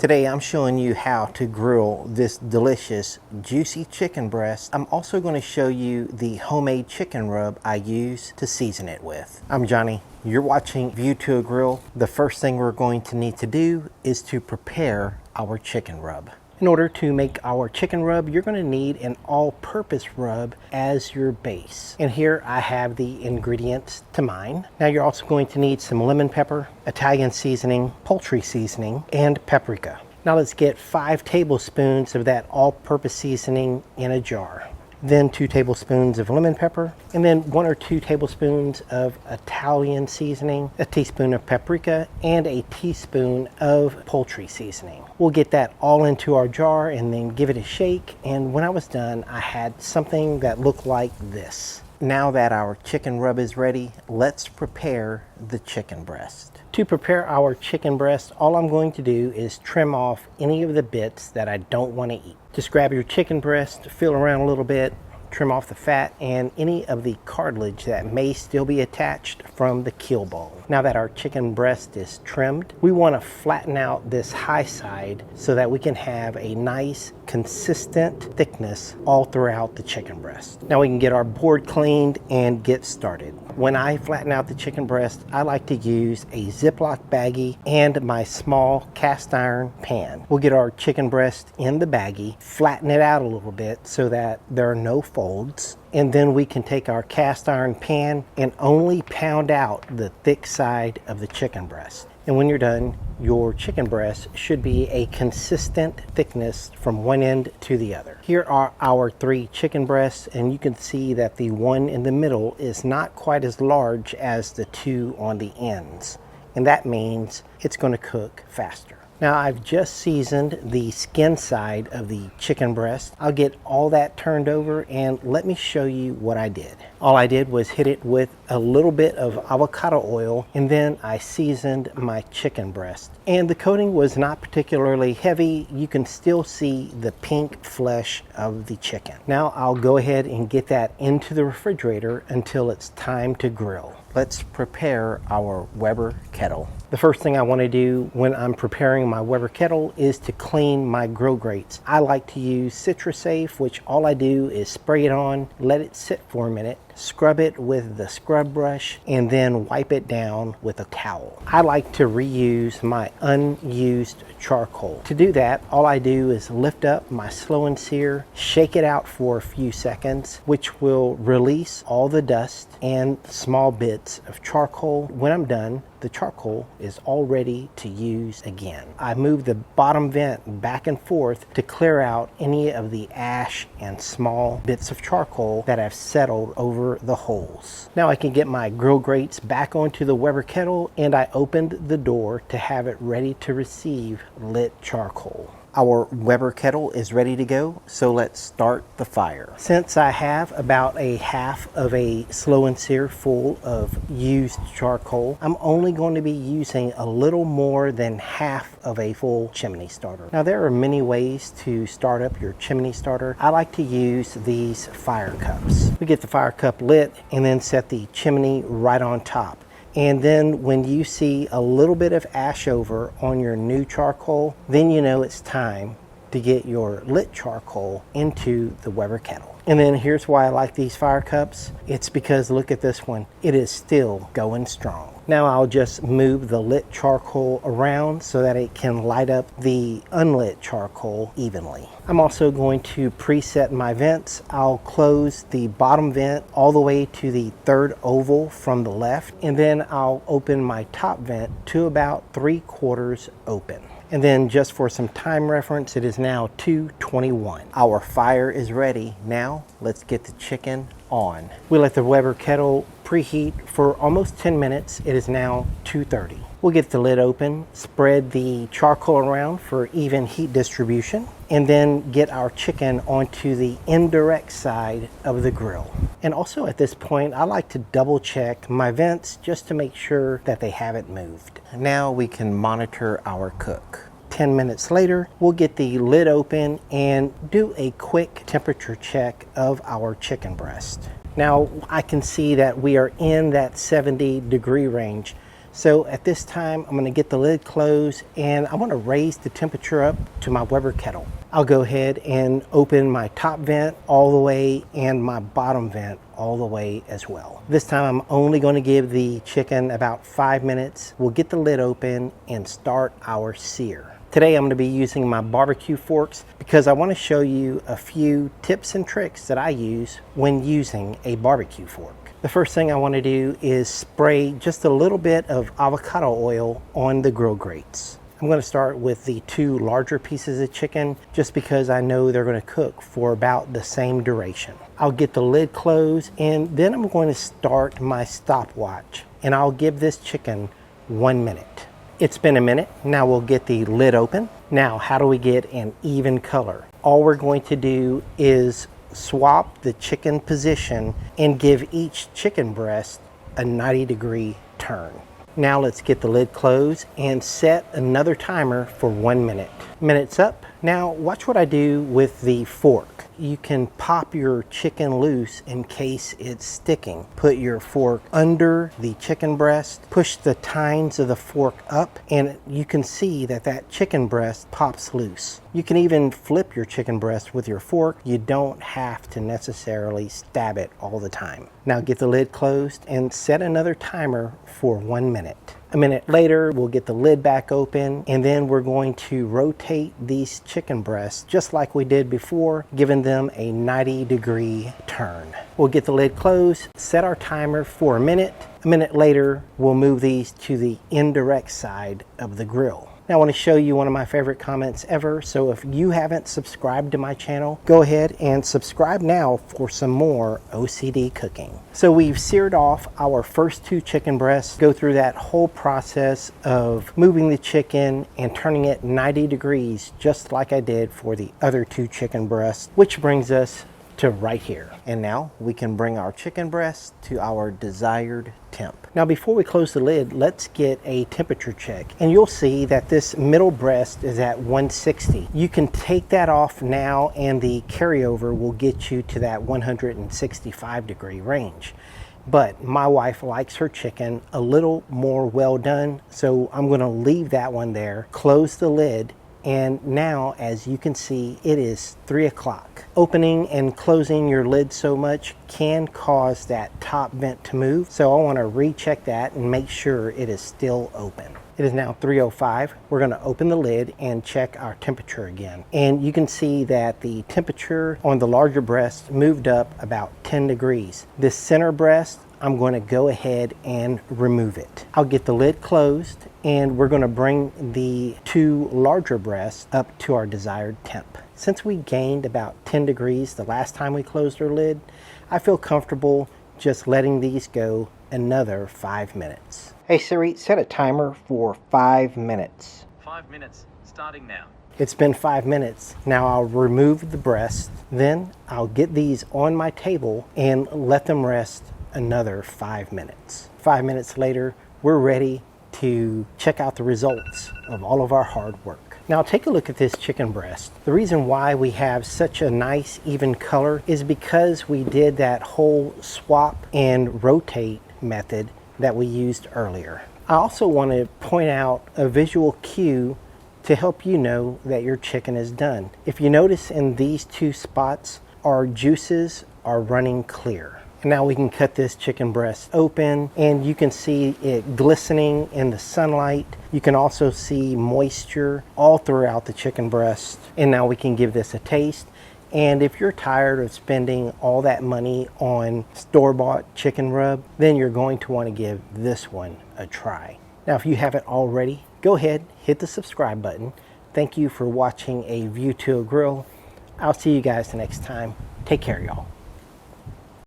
Today I'm showing you how to grill this delicious juicy chicken breast. I'm also going to show you the homemade chicken rub I use to season it with. I'm Johnny. You're watching View to a Grill. The first thing we're going to need to do is to prepare our chicken rub. In order to make our chicken rub, you're going to need an all-purpose rub as your base. And here I have the ingredients to mine. Now you're also going to need some lemon pepper, Italian seasoning, poultry seasoning, and paprika. Now let's get 5 tablespoons of that all-purpose seasoning in a jar. Then 2 tablespoons of lemon pepper, and then 1 or 2 tablespoons of Italian seasoning, a teaspoon of paprika, and a teaspoon of poultry seasoning. We'll get that all into our jar and then give it a shake, and when I was done, I had something that looked like this. Now that our chicken rub is ready, let's prepare the chicken breast. To prepare our chicken breast, all I'm going to do is trim off any of the bits that I don't want to eat. Just grab your chicken breast, feel around a little bit, trim off the fat and any of the cartilage that may still be attached from the keel bone. Now that our chicken breast is trimmed, we want to flatten out this high side so that we can have a nice consistent thickness all throughout the chicken breast. Now we can get our board cleaned and get started. When I flatten out the chicken breast, I like to use a Ziploc baggie and my small cast iron pan. We'll get our chicken breast in the baggie, flatten it out a little bit so that there are no folds, and then we can take our cast iron pan and only pound out the thick side of the chicken breast. And when you're done, your chicken breast should be a consistent thickness from one end to the other. Here are our 3 chicken breasts, and you can see that the one in the middle is not quite as large as the 2 on the ends. And that means it's going to cook faster. Now I've just seasoned the skin side of the chicken breast. I'll get all that turned over and let me show you what I did. All I did was hit it with a little bit of avocado oil, and then I seasoned my chicken breast. And the coating was not particularly heavy. You can still see the pink flesh of the chicken. Now I'll go ahead and get that into the refrigerator until it's time to grill. Let's prepare our Weber kettle. The first thing I want to do when I'm preparing my Weber kettle is to clean my grill grates. I like to use Citrusafe, which all I do is spray it on, let it sit for a minute, scrub it with the scrub brush, and then wipe it down with a towel. I like to reuse my unused charcoal. To do that, all I do is lift up my slow and sear, shake it out for a few seconds, which will release all the dust and small bits of charcoal. When I'm done, the charcoal is all ready to use again. I move the bottom vent back and forth to clear out any of the ash and small bits of charcoal that have settled over the holes. Now I can get my grill grates back onto the Weber kettle, and I opened the door to have it ready to receive lit charcoal. Our Weber kettle is ready to go, so let's start the fire. Since I have about a half of a slow and sear full of used charcoal, I'm only going to be using a little more than half of a full chimney starter. Now there are many ways to start up your chimney starter. I like to use these fire cups. We get the fire cup lit and then set the chimney right on top. And then when you see a little bit of ash over on your new charcoal, then you know it's time to get your lit charcoal into the Weber kettle. And then here's why I like these fire cups. It's because look at this one. It is still going strong. Now I'll just move the lit charcoal around so that it can light up the unlit charcoal evenly. I'm also going to preset my vents. I'll close the bottom vent all the way to the 3rd oval from the left, and then I'll open my top vent to about 3/4 open. And then just for some time reference, it is now 2:21. Our fire is ready. Now let's get the chicken on. We let the Weber kettle preheat for almost 10 minutes. It is now 2:30. We'll get the lid open, spread the charcoal around for even heat distribution, and then get our chicken onto the indirect side of the grill. And also at this point, I like to double check my vents just to make sure that they haven't moved. Now we can monitor our cook. 10 minutes later, we'll get the lid open and do a quick temperature check of our chicken breast. Now I can see that we are in that 70-degree range. So at this time, I'm going to get the lid closed and I want to raise the temperature up to my Weber kettle. I'll go ahead and open my top vent all the way and my bottom vent all the way as well. This time I'm only going to give the chicken about 5 minutes. We'll get the lid open and start our sear. Today I'm going to be using my barbecue forks because I want to show you a few tips and tricks that I use when using a barbecue fork. The first thing I want to do is spray just a little bit of avocado oil on the grill grates. I'm going to start with the 2 larger pieces of chicken just because I know they're going to cook for about the same duration. I'll get the lid closed and then I'm going to start my stopwatch and I'll give this chicken 1 minute. It's been a minute. Now we'll get the lid open. Now, how do we get an even color? All we're going to do is swap the chicken position and give each chicken breast a 90-degree turn. Now let's get the lid closed and set another timer for 1 minute. Minute's up. Now watch what I do with the fork. You can pop your chicken loose in case it's sticking. Put your fork under the chicken breast, push the tines of the fork up, and you can see that that chicken breast pops loose. You can even flip your chicken breast with your fork. You don't have to necessarily stab it all the time. Now get the lid closed and set another timer for 1 minute. A minute later, we'll get the lid back open and then we're going to rotate these chicken breasts just like we did before, giving them a 90-degree turn. We'll get the lid closed, set our timer for a minute. A minute later, we'll move these to the indirect side of the grill. Now I want to show you one of my favorite comments ever. So if you haven't subscribed to my channel, go ahead and subscribe now for some more OCD cooking. So we've seared off our first 2 chicken breasts. Go through that whole process of moving the chicken and turning it 90 degrees, just like I did for the other 2 chicken breasts, which brings us to right here. And now we can bring our chicken breast to our desired temp. Now before we close the lid, let's get a temperature check. And you'll see that this middle breast is at 160. You can take that off now and the carryover will get you to that 165-degree range. But my wife likes her chicken a little more well done, so I'm going to leave that one there, close the lid, and now, as you can see, it is 3 o'clock. Opening and closing your lid so much can cause that top vent to move. So I want to recheck that and make sure it is still open. It is now 3:05. We're going to open the lid and check our temperature again. And you can see that the temperature on the larger breast moved up about 10 degrees. This center breast, I'm going to go ahead and remove it. I'll get the lid closed and we're going to bring the 2 larger breasts up to our desired temp. Since we gained about 10 degrees the last time we closed our lid, I feel comfortable just letting these go another 5 minutes. Hey Siri, set a timer for 5 minutes. 5 minutes, starting now. It's been 5 minutes. Now I'll remove the breast, then I'll get these on my table and let them rest another 5 minutes. 5 minutes later, we're ready to check out the results of all of our hard work. Now take a look at this chicken breast. The reason why we have such a nice even color is because we did that whole swap and rotate method that we used earlier. I also want to point out a visual cue to help you know that your chicken is done. If you notice in these 2 spots, our juices are running clear. And now we can cut this chicken breast open and you can see it glistening in the sunlight. You can also see moisture all throughout the chicken breast. And now we can give this a taste. And if you're tired of spending all that money on store-bought chicken rub, then you're going to want to give this one a try. Now, if you haven't already, go ahead, hit the subscribe button. Thank you for watching A View to a Grill. I'll see you guys the next time. Take care, y'all.